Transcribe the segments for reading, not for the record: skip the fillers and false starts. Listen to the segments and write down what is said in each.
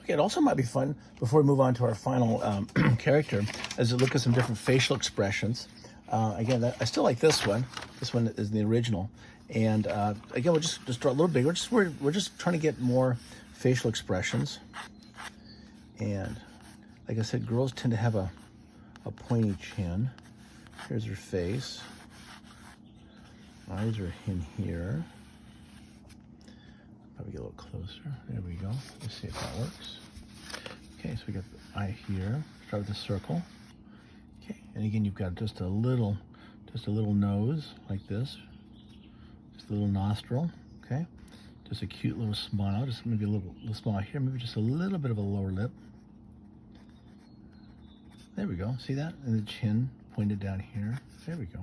Okay, it also might be fun, before we move on to our final character, is to look at some different facial expressions. Again, I still like this one. This one is the original. And again, we'll just draw a little bigger. We're just trying to get more facial expressions. And like I said, girls tend to have a pointy chin. Here's her face. Eyes are in here. Probably get a little closer. There we go. Let's see if that works. Okay, so we got the eye here. Start with the circle. Okay, and again, you've got just a little nose like this. Just a little nostril. Okay, just a cute little smile. Just maybe a little smile here. Maybe just a little bit of a lower lip. There we go. See that? And the chin pointed down here. There we go.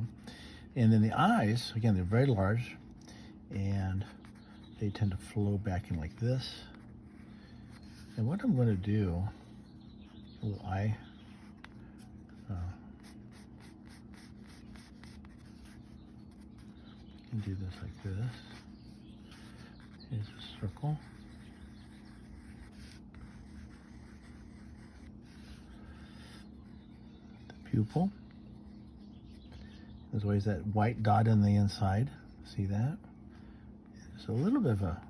And then the eyes, again, they're very large, and they tend to flow back in like this. And what I'm going to do, a little eye, you can do this like this. Here's a circle. The pupil. There's always that white dot on the inside. See that? There's a little bit of a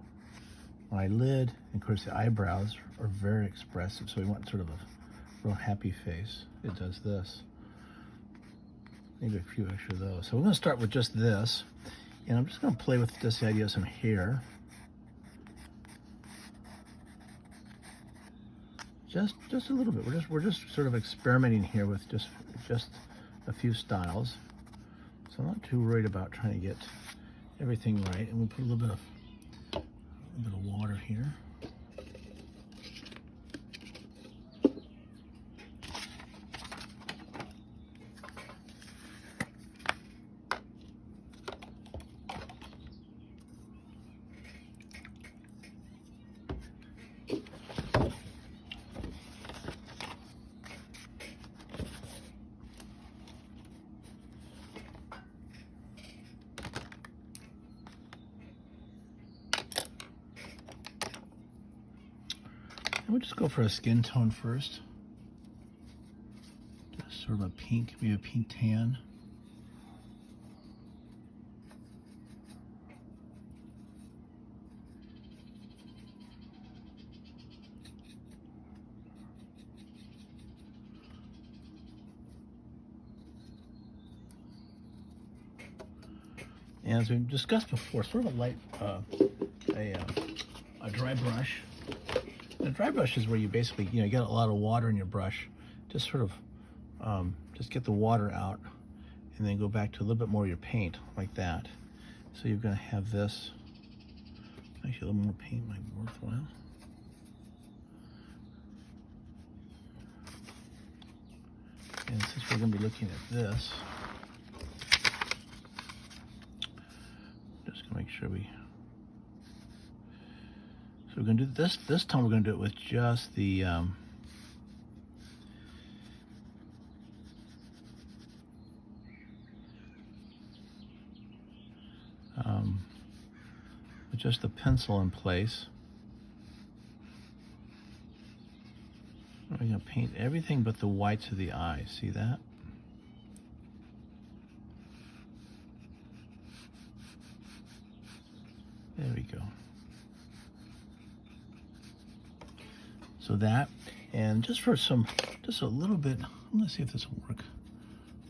eyelid. And of course, the eyebrows are very expressive. So we want sort of a real happy face. It does this. Maybe a few extra of those. So we're going to start with just this. And I'm just going to play with just the idea of some hair. Just a little bit. We're just sort of experimenting here with just a few styles. So I'm not too worried about trying to get everything right. And we'll put a little bit of water here. We'll just go for a skin tone first. Just sort of a pink, maybe a pink tan. And as we discussed before, sort of a light, a dry brush. And a dry brush is where you basically, you get a lot of water in your brush. Just sort of, just get the water out, and then go back to a little bit more of your paint, like that. So you're going to have this. Actually, a little more paint might be worthwhile. And since we're going to be looking at this, just going to make sure we. So we're going to do this time we're going to do it with just the with just the pencil in place. We're going to paint everything but the whites of the eyes. See that? There we go. So that, and just a little bit, I'm going to see if this will work.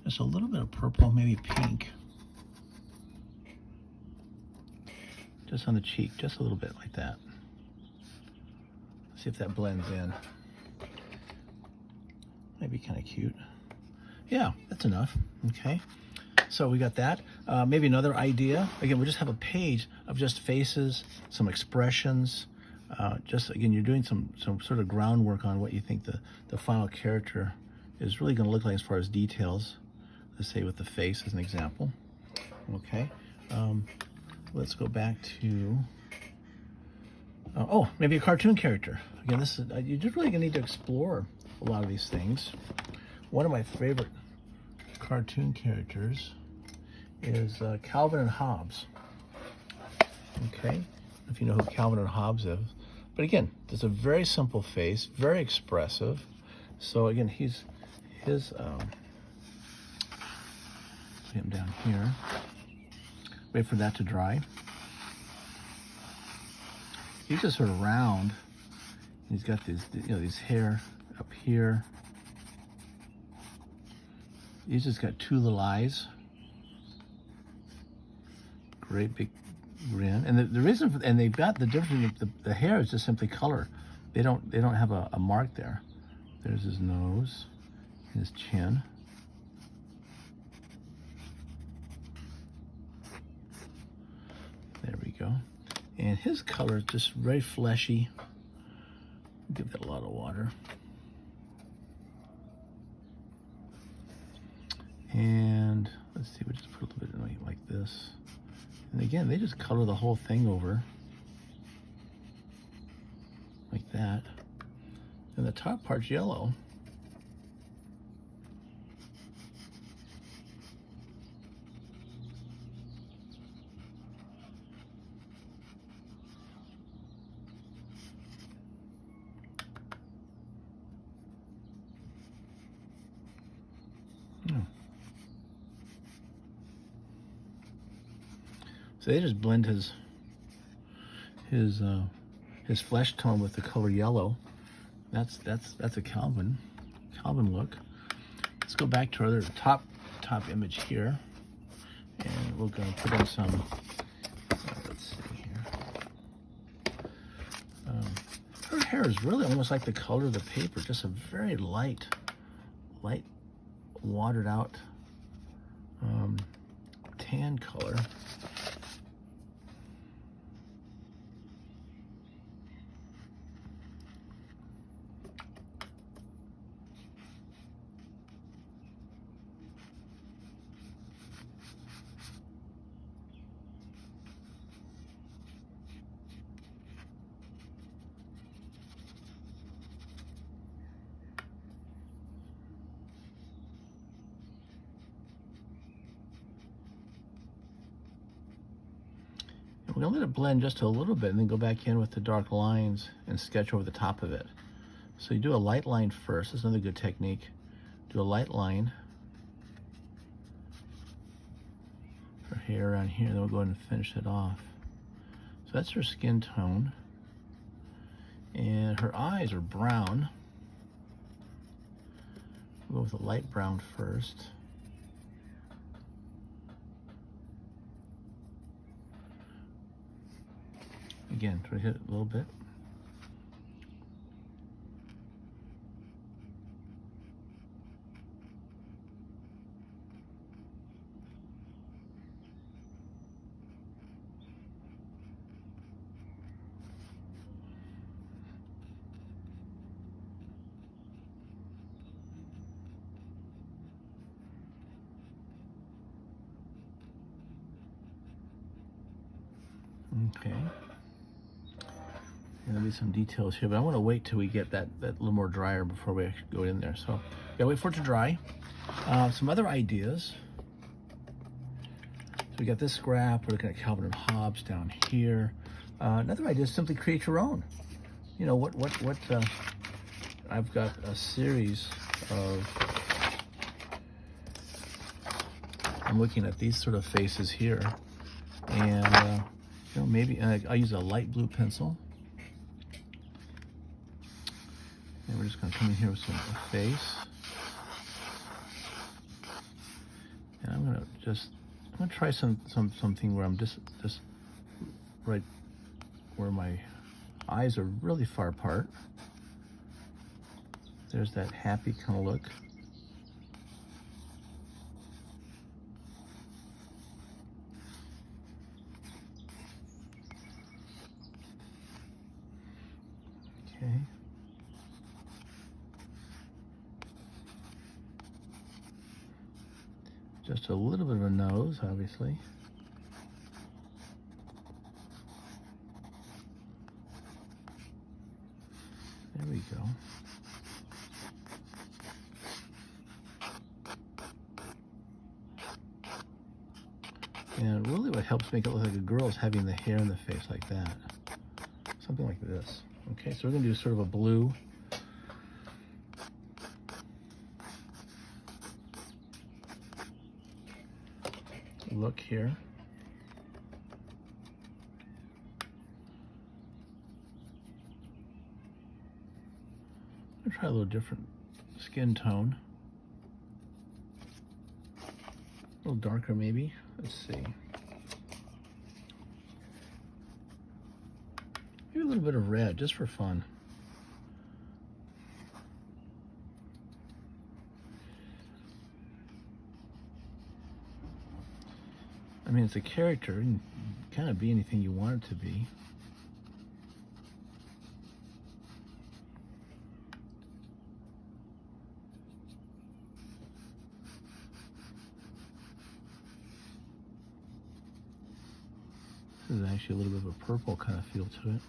Just a little bit of purple, maybe pink. Just on the cheek, just a little bit like that. See if that blends in. Maybe kind of cute. Yeah, that's enough. Okay. So we got that. Maybe another idea. Again, we just have a page of just faces, some expressions. Just again, you're doing some sort of groundwork on what you think the final character is really going to look like as far as details. Let's say with the face as an example. Okay. Let's go back to maybe a cartoon character. Again, this is you're just really going to need to explore a lot of these things. One of my favorite cartoon characters is Calvin and Hobbes. Okay, if you know who Calvin and Hobbes is, But again, it's a very simple face, very expressive. So again, his put him down here. Wait for that to dry. He's just sort of round. He's got these, these hair up here. He's just got two little eyes. Great big grin. And the reason, and they've got the difference. The hair is just simply color. They don't have a mark there. There's his nose, his chin. There we go. And his color is just very fleshy. Give that a lot of water. And let's see, we'll just put a little bit like this. And again, they just color the whole thing over like that. And the top part's yellow. So they just blend his flesh tone with the color yellow. That's a Calvin look. Let's go back to our other top image here, and we're going to put in some. Let's see here. Her hair is really almost like the color of the paper, just a very light, watered out tan color. We're going to let it blend just a little bit and then go back in with the dark lines and sketch over the top of it. So you do a light line first. That's another good technique. Do a light line. Her hair around here, then we'll go ahead and finish it off. So that's her skin tone. And her eyes are brown. We'll go with a light brown first. Again, try to hit it a little bit. Okay. There'll be some details here, but I want to wait till we get that little more drier before we actually go in there. So, gotta wait for it to dry. Some other ideas. So we got this scrap. We're looking at Calvin and Hobbes down here. Another idea is simply create your own. You know what? I've got a series of. I'm looking at these sort of faces here, and maybe I'll use a light blue pencil. And we're just going to come in here with some face. And I'm going to try something where I'm just right where my eyes are really far apart. There's that happy kind of look. Okay. Just a little bit of a nose, obviously. There we go. And really what helps make it look like a girl is having the hair in the face like that. Something like this. Okay, so we're gonna do sort of a blue. Look here. I'm gonna try a little different skin tone. A little darker maybe. Let's see. Maybe a little bit of red, just for fun. I mean, it's a character. It can kind of be anything you want it to be. This is actually a little bit of a purple kind of feel to it.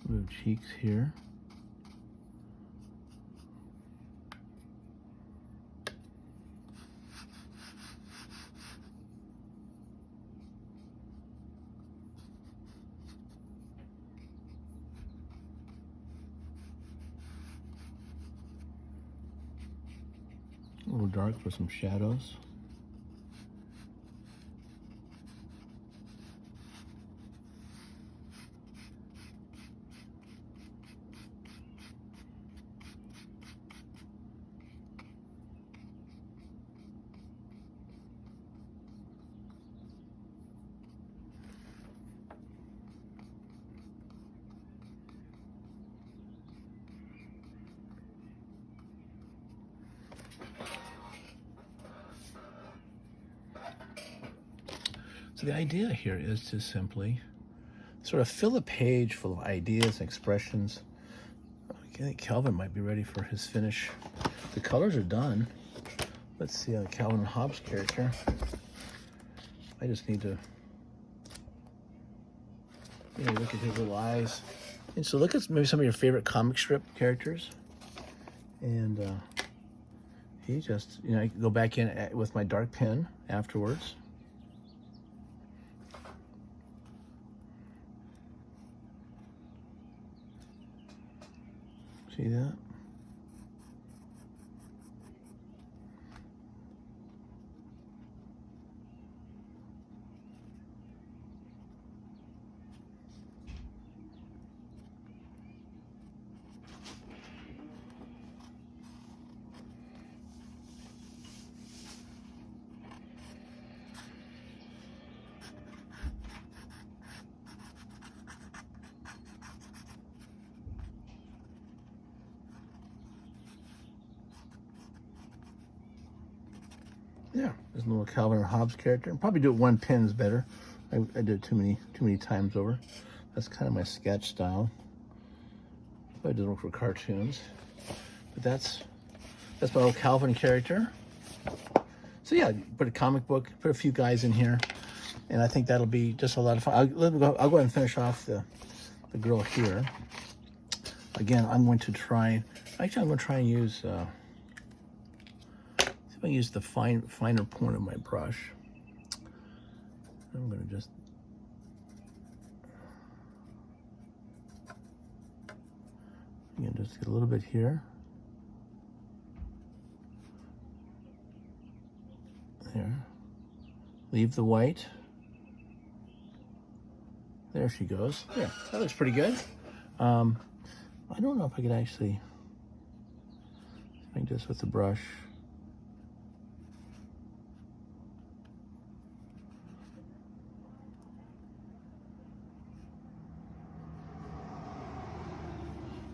Little cheeks here. A little dark for some shadows. So the idea here is to simply sort of fill a page full of ideas and expressions. I think Calvin might be ready for his finish. The colors are done. Let's see on Calvin Hobbes character. I just need to look at his little eyes. And so look at maybe some of your favorite comic strip characters. And he just, I can go back in with my dark pen afterwards. See that? Yeah, there's a little Calvin or Hobbes character. Probably do it one pen is better. I did it too many times over. That's kind of my sketch style. But it doesn't work for cartoons. But that's my little Calvin character. So yeah, put a comic book, put a few guys in here, and I think that'll be just a lot of fun. I'll go ahead and finish off the girl here. Again, I'm going to try. Actually, I'm going to try and use. I use the finer point of my brush. I'm going to just get a little bit here. There. Leave the white. There she goes. Yeah, that looks pretty good. I don't know if I could actually make this with the brush.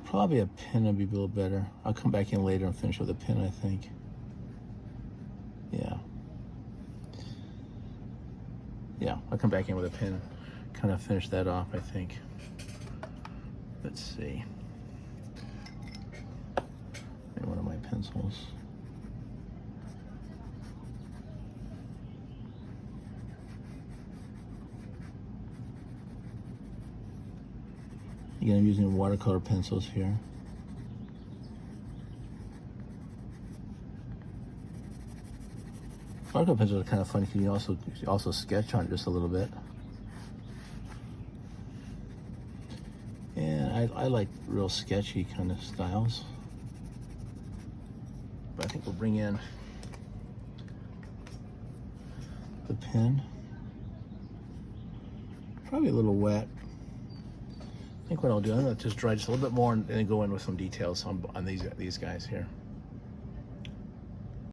Probably a pen would be a little better. I'll come back in later and finish with a pen, I think. Yeah. Yeah, I'll come back in with a pen, kind of finish that off, I think. Let's see. Maybe one of my pencils. Again, I'm using watercolor pencils here. Watercolor pencils are kind of funny because you also sketch on it just a little bit. And I like real sketchy kind of styles. But I think we'll bring in the pen. Probably a little wet. I think what I'll do, I'm gonna just dry just a little bit more and then go in with some details on these guys here.